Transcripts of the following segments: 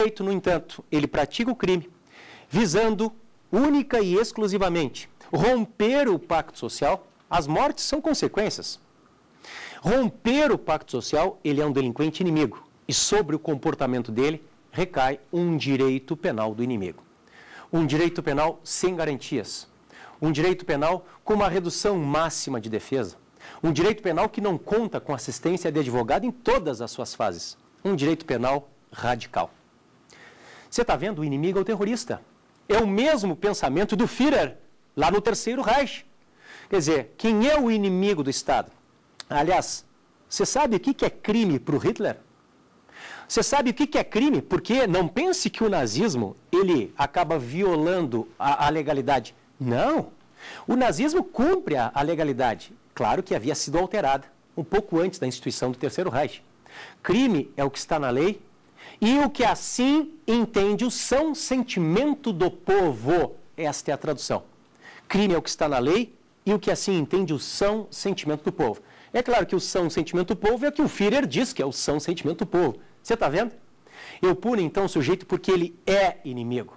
sujeito, no entanto, ele pratica o crime visando única e exclusivamente romper o pacto social, as mortes são consequências. Romper o pacto social, ele é um delinquente inimigo e sobre o comportamento dele recai um direito penal do inimigo. Um direito penal sem garantias, um direito penal com uma redução máxima de defesa, um direito penal que não conta com assistência de advogado em todas as suas fases, um direito penal radical. Você está vendo? O inimigo é o terrorista. É o mesmo pensamento do Führer, lá no Terceiro Reich. Quer dizer, quem é o inimigo do Estado? Aliás, você sabe o que é crime para o Hitler? Você sabe o que é crime? Porque não pense que o nazismo, ele acaba violando a legalidade. Não. O nazismo cumpre a legalidade. Claro que havia sido alterada um pouco antes da instituição do Terceiro Reich. Crime é o que está na lei e o que assim entende o são sentimento do povo. Esta é a tradução. Crime é o que está na lei e o que assim entende o são sentimento do povo. É claro que o são sentimento do povo é o que o Führer diz que é o são sentimento do povo. Você está vendo? Eu puno então o sujeito porque ele é inimigo.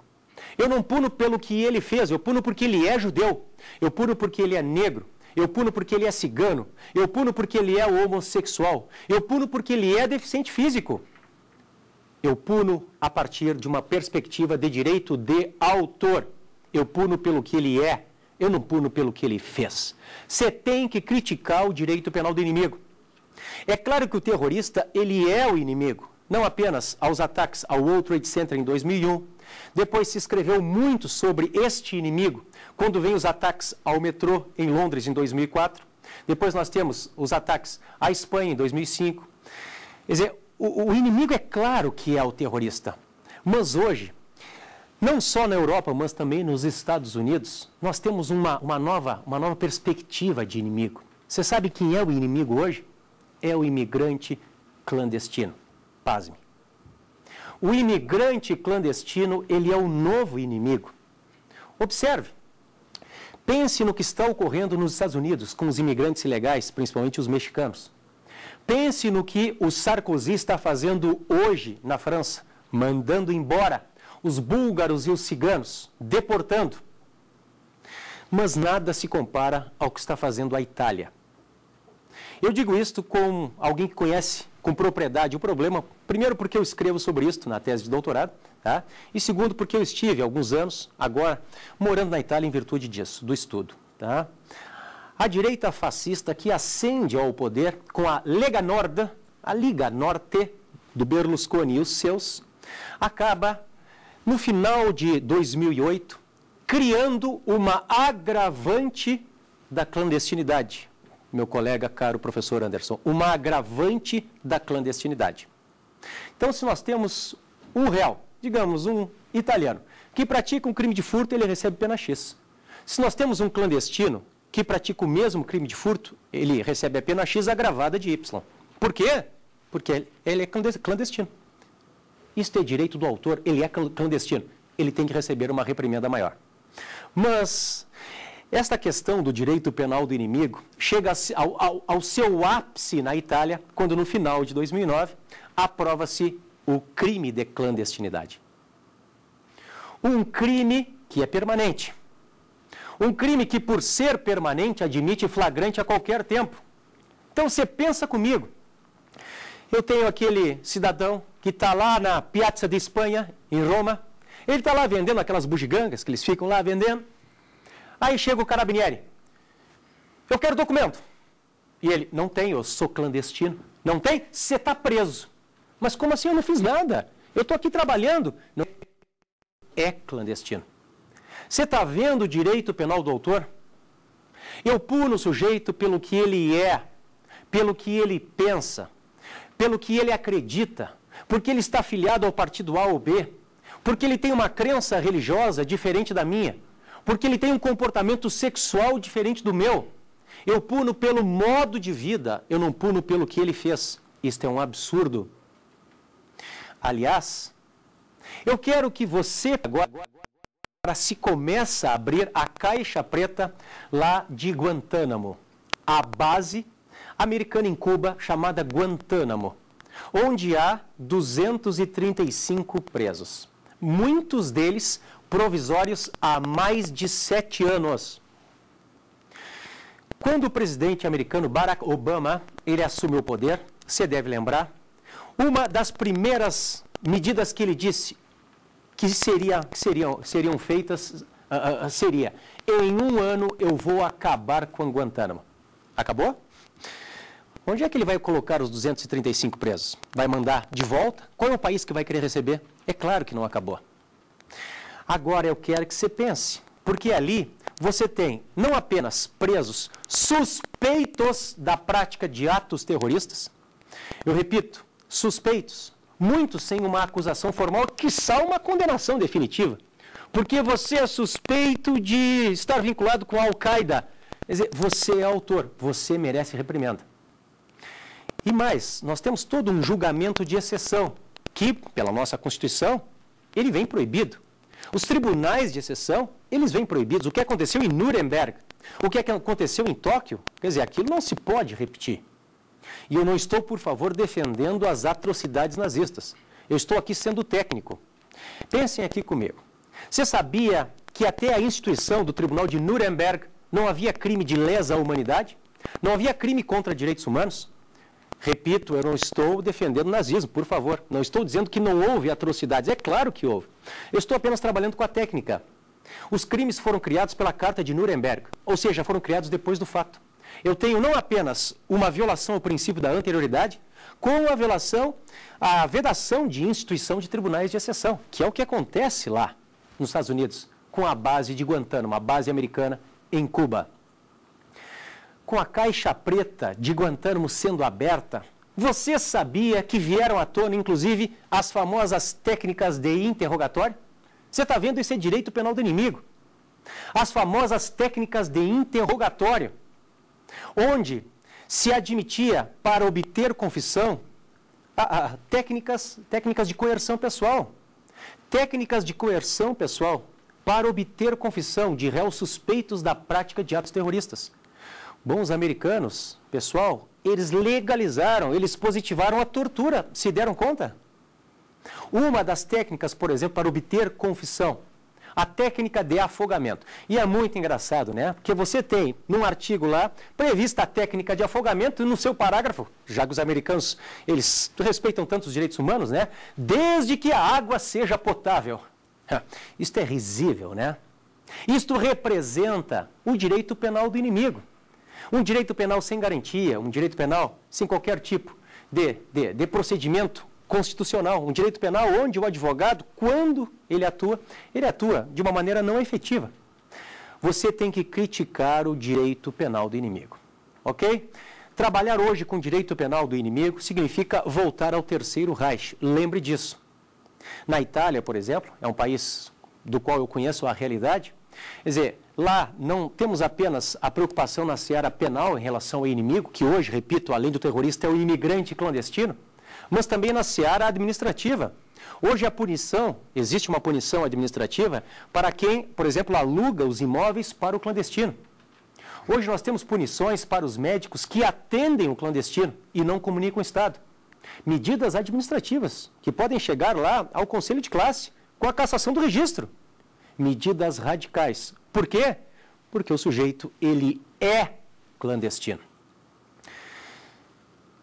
Eu não puno pelo que ele fez, eu puno porque ele é judeu. Eu puno porque ele é negro. Eu puno porque ele é cigano. Eu puno porque ele é homossexual. Eu puno porque ele é deficiente físico. Eu puno a partir de uma perspectiva de direito de autor. Eu puno pelo que ele é. Eu não puno pelo que ele fez. Você tem que criticar o direito penal do inimigo. É claro que o terrorista, ele é o inimigo. Não apenas aos ataques ao World Trade Center em 2001. Depois se escreveu muito sobre este inimigo, quando vem os ataques ao metrô em Londres em 2004. Depois nós temos os ataques à Espanha em 2005. Quer dizer, o inimigo é claro que é o terrorista. Mas hoje, não só na Europa, mas também nos Estados Unidos, nós temos uma nova perspectiva de inimigo. Você sabe quem é o inimigo hoje? É o imigrante clandestino. Pasme. O imigrante clandestino, ele é o novo inimigo. Observe. Pense no que está ocorrendo nos Estados Unidos com os imigrantes ilegais, principalmente os mexicanos. Pense no que o Sarkozy está fazendo hoje na França, mandando embora os búlgaros e os ciganos, deportando. Mas nada se compara ao que está fazendo a Itália. Eu digo isto com alguém que conhece com propriedade o problema, primeiro porque eu escrevo sobre isso na tese de doutorado, tá? E segundo porque eu estive há alguns anos, agora, morando na Itália em virtude disso, do estudo. Tá? A direita fascista que ascende ao poder com a Lega Nord, a Liga Norte do Berlusconi e os seus, acaba, no final de 2008, criando uma agravante da clandestinidade. Meu colega, caro professor Anderson, uma agravante da clandestinidade. Então, se nós temos um réu, digamos, um italiano, que pratica um crime de furto, ele recebe pena X. Se nós temos um clandestino que pratica o mesmo crime de furto, ele recebe a pena X agravada de Y. Por quê? Porque ele é clandestino. Isto é direito do autor, ele é clandestino. Ele tem que receber uma reprimenda maior. Mas esta questão do direito penal do inimigo chega ao seu ápice na Itália, quando no final de 2009 aprova-se o crime de clandestinidade. Um crime que é permanente. Um crime que, por ser permanente, admite flagrante a qualquer tempo. Então, você pensa comigo. Eu tenho aquele cidadão que está lá na Piazza di Espanha, em Roma. Ele está lá vendendo aquelas bugigangas que eles ficam lá vendendo. Aí chega o carabinieri. Eu quero documento. E ele, não tem, eu sou clandestino. Não tem? Você está preso. Mas como assim? Eu não fiz nada. Eu estou aqui trabalhando. Não. É clandestino. Você está vendo o direito penal do autor? Eu puno o sujeito pelo que ele é, pelo que ele pensa, pelo que ele acredita, porque ele está afiliado ao partido A ou B, porque ele tem uma crença religiosa diferente da minha, porque ele tem um comportamento sexual diferente do meu. Eu puno pelo modo de vida, eu não puno pelo que ele fez. Isto é um absurdo. Aliás, eu quero que você agora se comece a abrir a caixa preta lá de Guantánamo, a base americana em Cuba chamada Guantánamo. onde há 235 presos, muitos deles provisórios há mais de 7 anos. Quando o presidente americano Barack Obama ele assumiu o poder, você deve lembrar, uma das primeiras medidas que ele disse que seriam feitas seria: em 1 ano eu vou acabar com Guantánamo. Acabou? Onde é que ele vai colocar os 235 presos? Vai mandar de volta? Qual é o país que vai querer receber? É claro que não acabou. Agora eu quero que você pense, porque ali você tem não apenas presos suspeitos da prática de atos terroristas, eu repito, suspeitos, muitos sem uma acusação formal, quiçá uma condenação definitiva, porque você é suspeito de estar vinculado com a Al-Qaeda. Quer dizer, você é autor, você merece reprimenda. E mais, nós temos todo um julgamento de exceção, que, pela nossa Constituição, ele vem proibido. Os tribunais de exceção, eles vêm proibidos. O que aconteceu em Nuremberg, o que aconteceu em Tóquio, quer dizer, aquilo não se pode repetir. E eu não estou, por favor, defendendo as atrocidades nazistas. Eu estou aqui sendo técnico. Pensem aqui comigo. Você sabia que até a instituição do Tribunal de Nuremberg não havia crime de lesa humanidade? Não havia crime contra direitos humanos? Repito, eu não estou defendendo o nazismo, por favor. Não estou dizendo que não houve atrocidades. É claro que houve. Eu estou apenas trabalhando com a técnica. Os crimes foram criados pela Carta de Nuremberg, ou seja, foram criados depois do fato. Eu tenho não apenas uma violação ao princípio da anterioridade, como a vedação de instituição de tribunais de exceção, que é o que acontece lá nos Estados Unidos, com a base de Guantánamo, a base americana em Cuba. Com a caixa preta de Guantánamo sendo aberta, você sabia que vieram à tona, inclusive, as famosas técnicas de interrogatório? Você está vendo, isso é direito penal do inimigo. As famosas técnicas de interrogatório, onde se admitia para obter confissão técnicas de coerção pessoal. Técnicas de coerção pessoal para obter confissão de réus suspeitos da prática de atos terroristas. Bom, os americanos, pessoal, eles legalizaram, eles positivaram a tortura, se deram conta? Uma das técnicas, por exemplo, para obter confissão, a técnica de afogamento. E é muito engraçado, né? Porque você tem, num artigo lá, prevista a técnica de afogamento, e no seu parágrafo, já que os americanos, eles respeitam tanto os direitos humanos, né? Desde que a água seja potável. Isto é risível, né? Isto representa o direito penal do inimigo. Um direito penal sem garantia, um direito penal sem qualquer tipo de procedimento constitucional, um direito penal onde o advogado, quando ele atua de uma maneira não efetiva. Você tem que criticar o direito penal do inimigo, ok? Trabalhar hoje com o direito penal do inimigo significa voltar ao Terceiro Reich, lembre disso. Na Itália, por exemplo, é um país do qual eu conheço a realidade, quer dizer, lá não temos apenas a preocupação na seara penal em relação ao inimigo, que hoje, repito, além do terrorista, é o imigrante clandestino, mas também na seara administrativa. Hoje a punição, existe uma punição administrativa para quem, por exemplo, aluga os imóveis para o clandestino. Hoje nós temos punições para os médicos que atendem o clandestino e não comunicam o Estado. Medidas administrativas que podem chegar lá ao conselho de classe com a cassação do registro. Medidas radicais. Por quê? Porque o sujeito, ele é clandestino.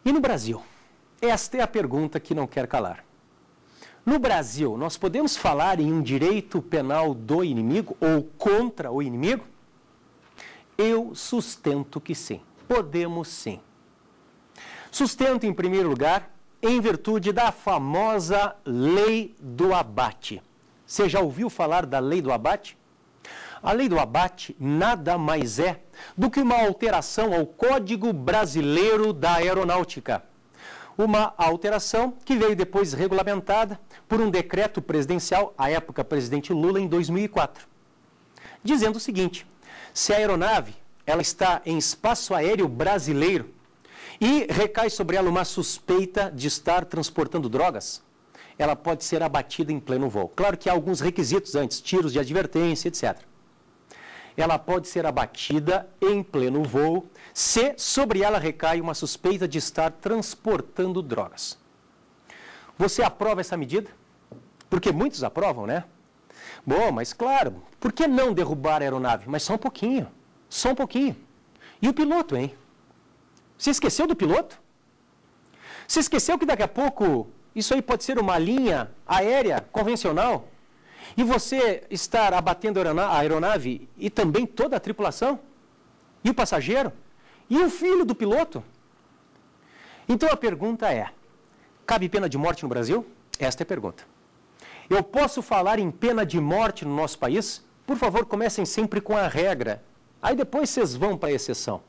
E no Brasil? Esta é a pergunta que não quer calar. No Brasil, nós podemos falar em um direito penal do inimigo ou contra o inimigo? Eu sustento que sim. Podemos sim. Sustento, em primeiro lugar, em virtude da famosa Lei do Abate. Você já ouviu falar da Lei do Abate? A Lei do Abate nada mais é do que uma alteração ao Código Brasileiro da Aeronáutica. Uma alteração que veio depois regulamentada por um decreto presidencial, à época presidente Lula, em 2004. Dizendo o seguinte: se a aeronave ela está em espaço aéreo brasileiro e recai sobre ela uma suspeita de estar transportando drogas, ela pode ser abatida em pleno voo. Claro que há alguns requisitos antes, tiros de advertência, etc. Ela pode ser abatida em pleno voo se sobre ela recai uma suspeita de estar transportando drogas. Você aprova essa medida? Porque muitos aprovam, né? Bom, mas claro, por que não derrubar a aeronave? Mas só um pouquinho, só um pouquinho. E o piloto, hein? Você esqueceu do piloto? Você esqueceu que daqui a pouco isso aí pode ser uma linha aérea convencional e você estar abatendo a aeronave e também toda a tripulação? E o passageiro? E o filho do piloto? Então a pergunta é, cabe pena de morte no Brasil? Esta é a pergunta. Eu posso falar em pena de morte no nosso país? Por favor, comecem sempre com a regra. Aí depois vocês vão para a exceção.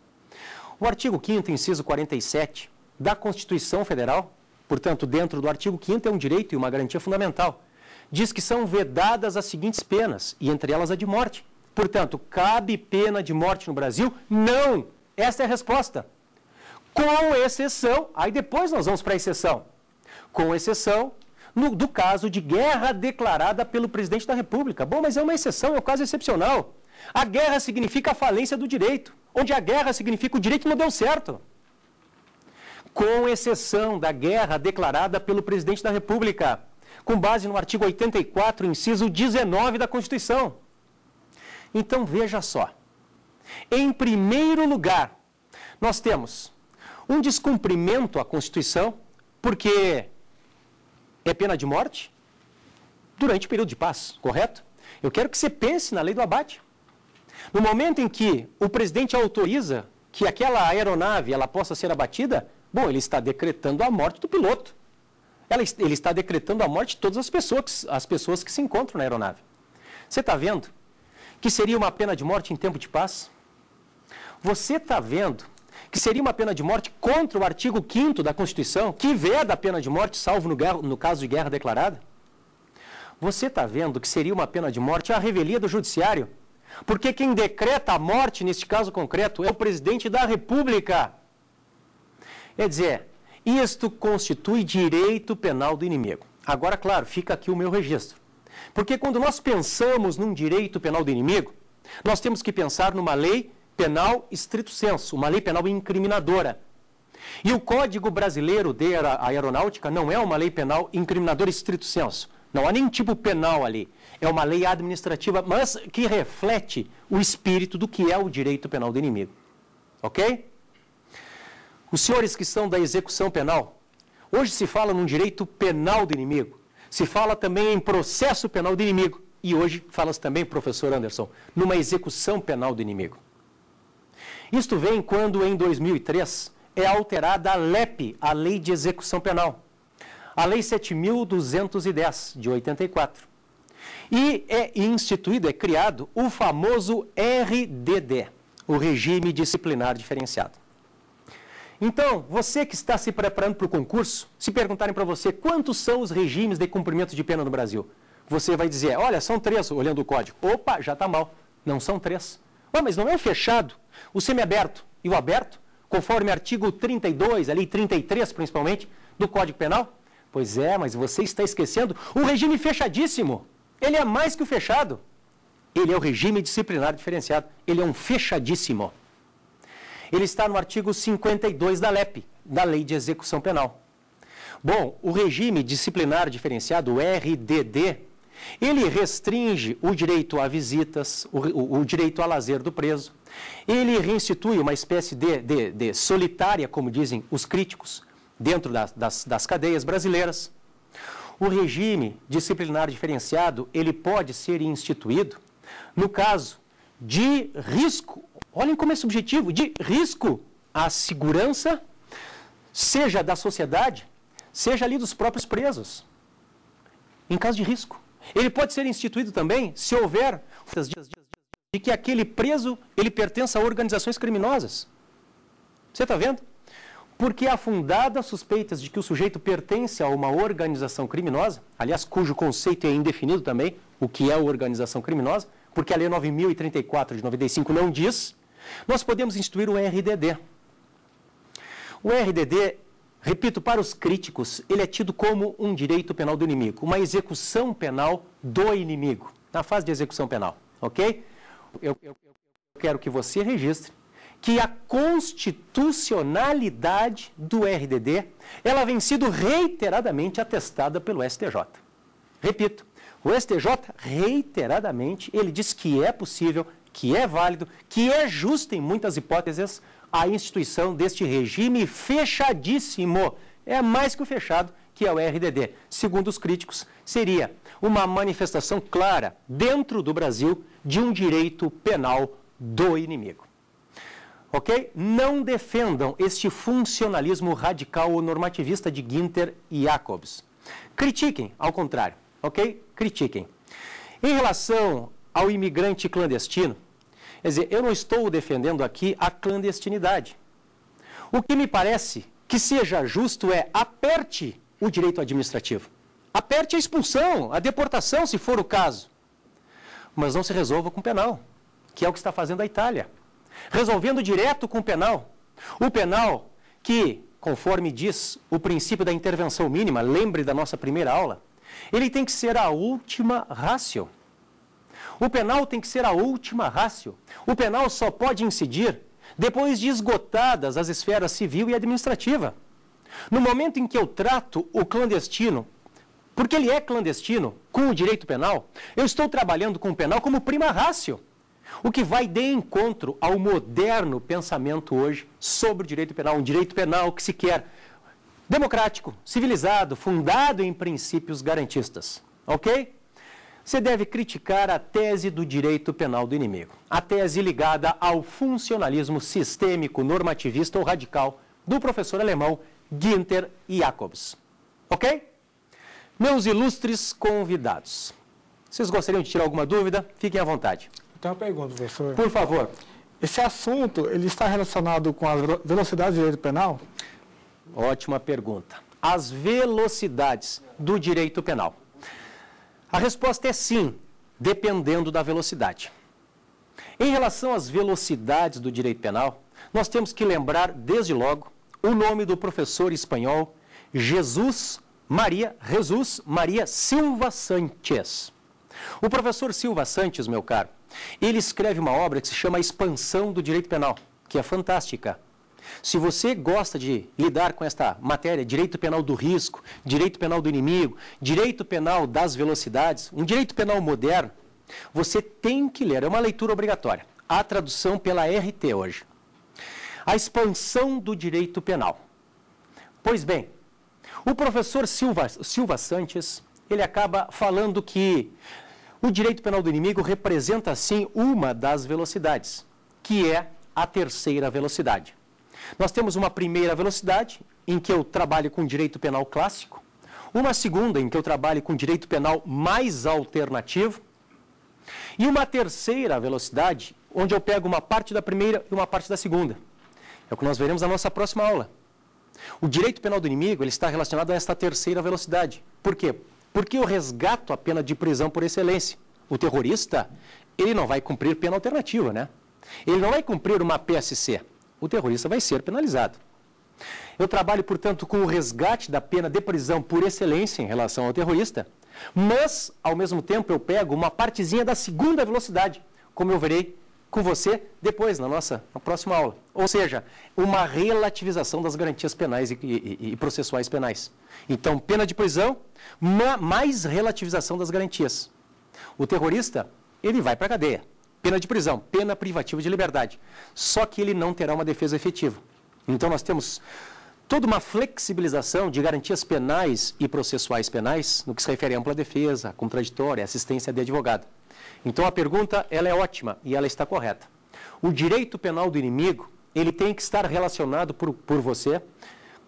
O artigo 5º, inciso 47, da Constituição Federal, portanto, dentro do artigo 5º é um direito e uma garantia fundamental, diz que são vedadas as seguintes penas, e entre elas a de morte. Portanto, cabe pena de morte no Brasil? Não! Esta é a resposta. Com exceção, aí depois nós vamos para a exceção. Com exceção do caso de guerra declarada pelo presidente da República. Bom, mas é uma exceção, é um caso excepcional. A guerra significa a falência do direito. Onde a guerra significa o direito não deu certo. Com exceção da guerra declarada pelo presidente da República, com base no artigo 84, inciso 19 da Constituição. Então, veja só. Em primeiro lugar, nós temos um descumprimento à Constituição, porque é pena de morte durante o período de paz, correto? Eu quero que você pense na lei do abate. No momento em que o presidente autoriza que aquela aeronave ela possa ser abatida, bom, ele está decretando a morte do piloto. Ele está decretando a morte de todas as pessoas que se encontram na aeronave. Você está vendo que seria uma pena de morte em tempo de paz? Você está vendo que seria uma pena de morte contra o artigo 5º da Constituição, que veda a pena de morte, salvo no caso de guerra declarada? Você está vendo que seria uma pena de morte à revelia do Judiciário? Porque quem decreta a morte, neste caso concreto, é o presidente da República. Quer dizer, isto constitui direito penal do inimigo. Agora, claro, fica aqui o meu registro. Porque quando nós pensamos num direito penal do inimigo, nós temos que pensar numa lei penal estrito sensu, uma lei penal incriminadora. E o Código Brasileiro de Aeronáutica não é uma lei penal incriminadora estrito sensu. Não há nenhum tipo penal ali. É uma lei administrativa, mas que reflete o espírito do que é o direito penal do inimigo. Ok? Os senhores que são da execução penal, hoje se fala num direito penal do inimigo. Se fala também em processo penal do inimigo. E hoje fala-se também, professor Anderson, numa execução penal do inimigo. Isto vem quando, em 2003, é alterada a LEP, a Lei de Execução Penal. A Lei 7.210, de 84. E é instituído, é criado, o famoso RDD, o Regime Disciplinar Diferenciado. Então, você que está se preparando para o concurso, se perguntarem para você quantos são os regimes de cumprimento de pena no Brasil, você vai dizer, olha, são 3, olhando o código. Opa, já está mal, não são 3. Oh, mas não é fechado o semiaberto e o aberto, conforme artigo 32, ali 33 principalmente, do Código Penal? Pois é, mas você está esquecendo o regime fechadíssimo. Ele é mais que o fechado. Ele é o regime disciplinar diferenciado. Ele é um fechadíssimo. Ele está no artigo 52 da LEP, da Lei de Execução Penal. Bom, o regime disciplinar diferenciado, o RDD, ele restringe o direito a visitas, o direito a lazer do preso. Ele reinstitui uma espécie de solitária, como dizem os críticos, dentro das cadeias brasileiras. O regime disciplinar diferenciado, ele pode ser instituído no caso de risco, olhem como é subjetivo, de risco à segurança, seja da sociedade, seja ali dos próprios presos, em caso de risco. Ele pode ser instituído também se houver de que aquele preso ele pertença a organizações criminosas. Você está vendo? Porque há fundadas suspeitas de que o sujeito pertence a uma organização criminosa, aliás, cujo conceito é indefinido também, o que é organização criminosa, porque a Lei 9.034 de 95 não diz, nós podemos instituir o RDD. O RDD, repito, para os críticos, ele é tido como um direito penal do inimigo, uma execução penal do inimigo, na fase de execução penal, ok? Eu quero que você registre que a constitucionalidade do RDD, ela vem sido reiteradamente atestada pelo STJ. Repito, o STJ reiteradamente, ele diz que é possível, que é válido, que é justo em muitas hipóteses a instituição deste regime fechadíssimo. É mais que o fechado, que é o RDD. Segundo os críticos, seria uma manifestação clara dentro do Brasil de um direito penal do inimigo. Ok? Não defendam este funcionalismo radical ou normativista de Günther e Jacobs. Critiquem, ao contrário. Ok? Critiquem. Em relação ao imigrante clandestino, quer dizer, eu não estou defendendo aqui a clandestinidade. O que me parece que seja justo é aperte o direito administrativo. Aperte a expulsão, a deportação, se for o caso. Mas não se resolva com penal, que é o que está fazendo a Itália. Resolvendo direto com o penal. O penal que, conforme diz o princípio da intervenção mínima, lembre da nossa primeira aula, ele tem que ser a última ratio. O penal tem que ser a última ratio. O penal só pode incidir depois de esgotadas as esferas civil e administrativa. No momento em que eu trato o clandestino, porque ele é clandestino, com o direito penal, eu estou trabalhando com o penal como prima ratio, o que vai de encontro ao moderno pensamento hoje sobre o direito penal, um direito penal que se quer democrático, civilizado, fundado em princípios garantistas. Ok? Você deve criticar a tese do direito penal do inimigo, a tese ligada ao funcionalismo sistêmico, normativista ou radical do professor alemão Günther e Jacobs. Ok? Meus ilustres convidados, vocês gostariam de tirar alguma dúvida? Fiquem à vontade. Eu tenho uma pergunta, professor. Por favor. Esse assunto, ele está relacionado com a velocidade do direito penal? Ótima pergunta. As velocidades do direito penal. A resposta é sim, dependendo da velocidade. Em relação às velocidades do direito penal, nós temos que lembrar, desde logo, o nome do professor espanhol Jesus Maria Silva Sánchez. O professor Silva Sánchez, meu caro, ele escreve uma obra que se chama A Expansão do Direito Penal, que é fantástica. Se você gosta de lidar com esta matéria, direito penal do risco, direito penal do inimigo, direito penal das velocidades, um direito penal moderno, você tem que ler, é uma leitura obrigatória, a tradução pela RT hoje. A expansão do direito penal. Pois bem, o professor Silva Sánchez, ele acaba falando que o direito penal do inimigo representa, sim, uma das velocidades, que é a terceira velocidade. Nós temos uma primeira velocidade, em que eu trabalho com direito penal clássico, uma segunda, em que eu trabalho com direito penal mais alternativo, e uma terceira velocidade, onde eu pego uma parte da primeira e uma parte da segunda. É o que nós veremos na nossa próxima aula. O direito penal do inimigo ele está relacionado a esta terceira velocidade. Por quê? Porque eu resgato a pena de prisão por excelência. O terrorista, ele não vai cumprir pena alternativa, né? Ele não vai cumprir uma PSC. O terrorista vai ser penalizado. Eu trabalho, portanto, com o resgate da pena de prisão por excelência em relação ao terrorista, mas, ao mesmo tempo, eu pego uma partezinha da segunda velocidade, como eu verei com você depois, na próxima aula. Ou seja, uma relativização das garantias penais e processuais penais. Então, pena de prisão, mais relativização das garantias. O terrorista, ele vai para a cadeia. Pena de prisão, pena privativa de liberdade. Só que ele não terá uma defesa efetiva. Então, nós temos toda uma flexibilização de garantias penais e processuais penais no que se refere à ampla defesa, contraditória, assistência de advogado. Então, a pergunta ela é ótima e ela está correta. O direito penal do inimigo, ele tem que estar relacionado por você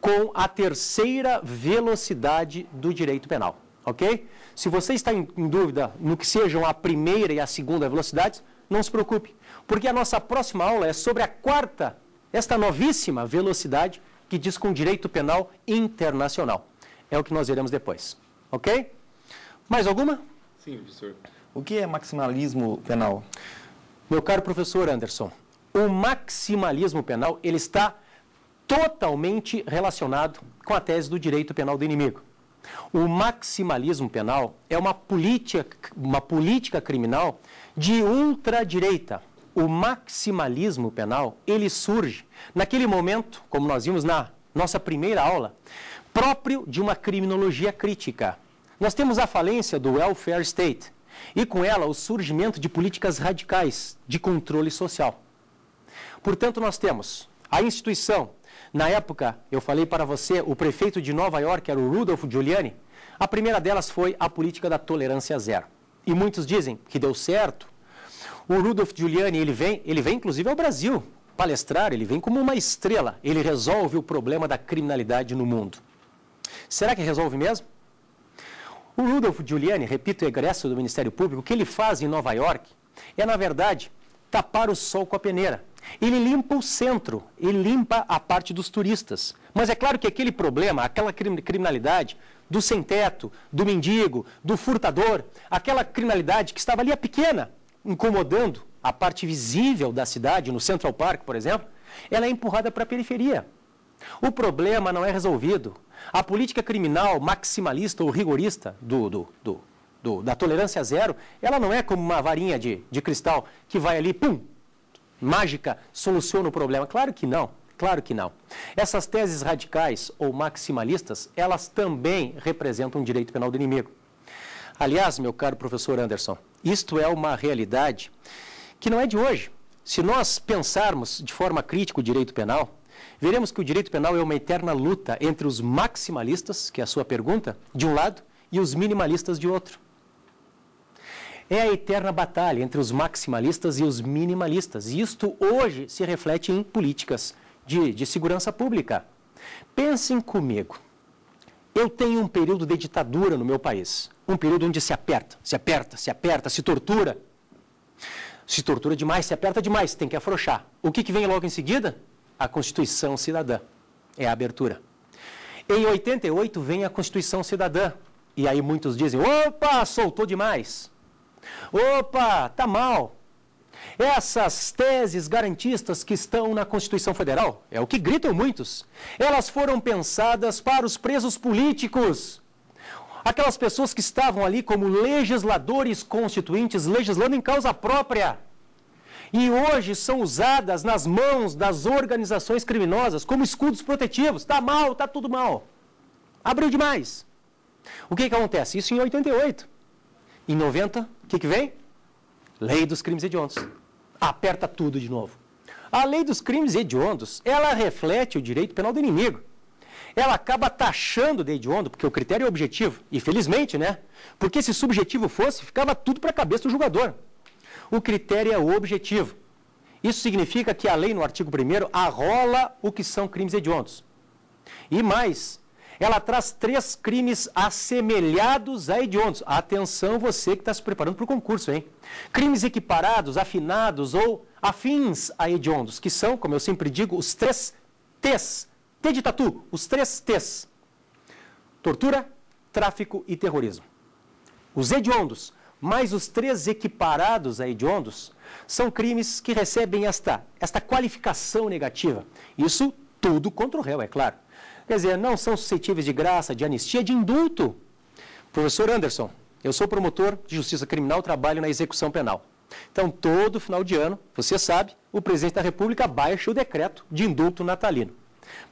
com a terceira velocidade do direito penal, ok? Se você está em dúvida no que sejam a primeira e a segunda velocidades, não se preocupe, porque a nossa próxima aula é sobre a quarta, esta novíssima velocidade que diz com direito penal internacional. É o que nós veremos depois, ok? Mais alguma? Sim, professor. O que é maximalismo penal? Meu caro professor Anderson, o maximalismo penal ele está totalmente relacionado com a tese do direito penal do inimigo. O maximalismo penal é uma política criminal de ultradireita, o maximalismo penal, ele surge naquele momento, como nós vimos na nossa primeira aula, próprio de uma criminologia crítica. Nós temos a falência do welfare state e, com ela, o surgimento de políticas radicais de controle social. Portanto, nós temos a instituição. Na época, eu falei para você, o prefeito de Nova York era o Rudolph Giuliani. A primeira delas foi a política da tolerância zero. E muitos dizem que deu certo. O Rudolph Giuliani, ele vem inclusive ao Brasil palestrar, ele vem como uma estrela. Ele resolve o problema da criminalidade no mundo. Será que resolve mesmo? O Rudolph Giuliani, repito, egresso do Ministério Público, o que ele faz em Nova York é, na verdade, tapar o sol com a peneira. Ele limpa o centro, ele limpa a parte dos turistas. Mas é claro que aquele problema, aquela criminalidade do sem-teto, do mendigo, do furtador, aquela criminalidade que estava ali a pequena, incomodando a parte visível da cidade, no Central Park, por exemplo, ela é empurrada para a periferia. O problema não é resolvido. A política criminal maximalista ou rigorista da tolerância zero, ela não é como uma varinha de cristal que vai ali, pum, mágica, soluciona o problema. Claro que não, claro que não. Essas teses radicais ou maximalistas, elas também representam um direito penal do inimigo. Aliás, meu caro professor Anderson, isto é uma realidade que não é de hoje. Se nós pensarmos de forma crítica o direito penal, veremos que o direito penal é uma eterna luta entre os maximalistas, que é a sua pergunta, de um lado, e os minimalistas de outro. É a eterna batalha entre os maximalistas e os minimalistas. E isto hoje se reflete em políticas de segurança pública. Pensem comigo. Eu tenho um período de ditadura no meu país. Um período onde se aperta, se tortura. Se tortura demais, se aperta demais, tem que afrouxar. O que vem logo em seguida? A Constituição Cidadã. É a abertura. Em 88 vem a Constituição Cidadã. E aí muitos dizem, opa, soltou demais. Opa, tá mal. Essas teses garantistas que estão na Constituição Federal, é o que gritam muitos, elas foram pensadas para os presos políticos. Aquelas pessoas que estavam ali como legisladores constituintes, legislando em causa própria. E hoje são usadas nas mãos das organizações criminosas como escudos protetivos. Tá mal, tá tudo mal. Abriu demais. O que acontece? Isso em 88. Em 90, o que vem? Lei dos crimes hediondos. Aperta tudo de novo. A lei dos crimes hediondos, ela reflete o direito penal do inimigo. Ela acaba taxando de hediondo, porque o critério é objetivo. E felizmente, né? Porque se subjetivo fosse, ficava tudo para a cabeça do julgador. O critério é objetivo. Isso significa que a lei, no artigo 1º, arrola o que são crimes hediondos. E mais, ela traz 3 crimes assemelhados a hediondos. Atenção, você que está se preparando para o concurso, hein? Crimes equiparados, afinados ou afins a hediondos, que são, como eu sempre digo, os 3 T's. T de tatu, os 3 T's. Tortura, tráfico e terrorismo. Os hediondos, mais os 3 equiparados a hediondos, são crimes que recebem esta qualificação negativa. Isso tudo contra o réu, é claro. Quer dizer, não são suscetíveis de graça, de anistia, de indulto. Professor Anderson, eu sou promotor de justiça criminal, trabalho na execução penal. Então, todo final de ano, você sabe, o presidente da República baixa o decreto de indulto natalino.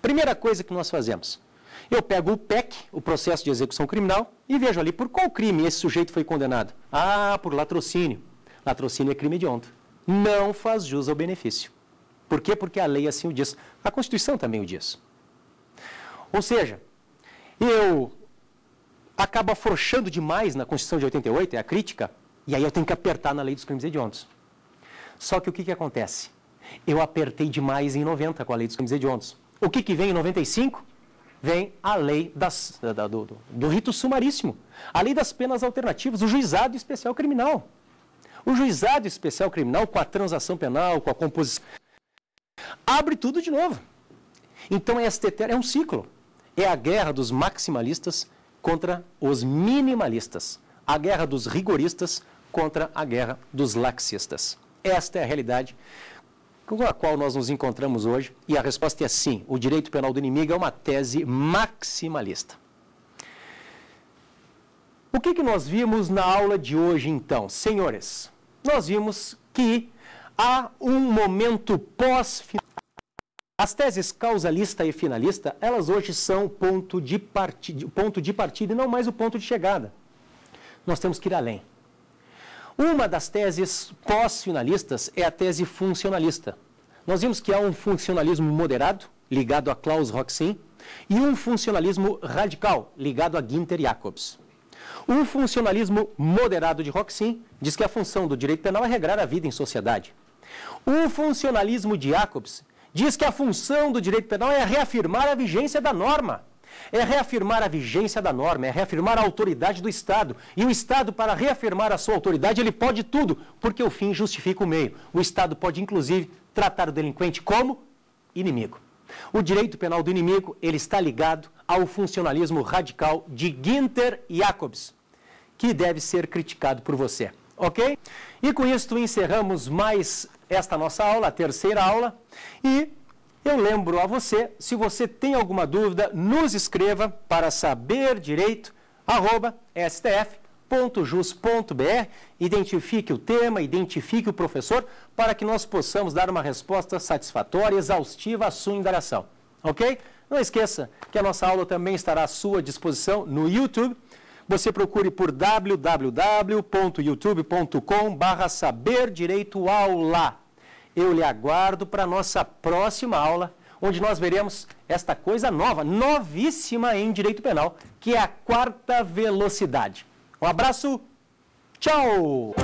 Primeira coisa que nós fazemos, eu pego o PEC, o processo de execução criminal, e vejo ali por qual crime esse sujeito foi condenado. Ah, por latrocínio. Latrocínio é crime hediondo. Não faz jus ao benefício. Por quê? Porque a lei assim o diz. A Constituição também o diz. Ou seja, eu acabo afrouxando demais na Constituição de 88, é a crítica, e aí eu tenho que apertar na lei dos crimes hediondos. Só que o que acontece? Eu apertei demais em 90 com a lei dos crimes hediondos. O que vem em 95? Vem a lei do rito sumaríssimo, a lei das penas alternativas, o juizado especial criminal. O juizado especial criminal, com a transação penal, com a composição, abre tudo de novo. Então, é um ciclo. É a guerra dos maximalistas contra os minimalistas. A guerra dos rigoristas contra a guerra dos laxistas. Esta é a realidade com a qual nós nos encontramos hoje, e a resposta é sim, o direito penal do inimigo é uma tese maximalista. O que nós vimos na aula de hoje, então? Senhores, nós vimos que há um momento pós-final. As teses causalista e finalista, elas hoje são ponto de partida e não mais o ponto de chegada. Nós temos que ir além. Uma das teses pós-finalistas é a tese funcionalista. Nós vimos que há um funcionalismo moderado, ligado a Klaus Roxin, e um funcionalismo radical, ligado a Günther Jacobs. O funcionalismo moderado de Roxin diz que a função do direito penal é regrar a vida em sociedade. O funcionalismo de Jacobs diz que a função do direito penal é reafirmar a vigência da norma. É reafirmar a vigência da norma, é reafirmar a autoridade do Estado. E o Estado, para reafirmar a sua autoridade, ele pode tudo, porque o fim justifica o meio. O Estado pode, inclusive, tratar o delinquente como inimigo. O direito penal do inimigo, ele está ligado ao funcionalismo radical de Günther Jacobs, que deve ser criticado por você, ok? E com isso encerramos mais esta nossa aula, a terceira aula, e eu lembro a você, se você tem alguma dúvida, nos escreva para saberdireito@stf.jus.br, identifique o tema, identifique o professor, para que nós possamos dar uma resposta satisfatória, exaustiva à sua indagação, ok? Não esqueça que a nossa aula também estará à sua disposição no YouTube. Você procure por www.youtube.com/saberdireitoaula. Eu lhe aguardo para a nossa próxima aula, onde nós veremos esta coisa nova, novíssima em direito penal, que é a quarta velocidade. Um abraço, tchau!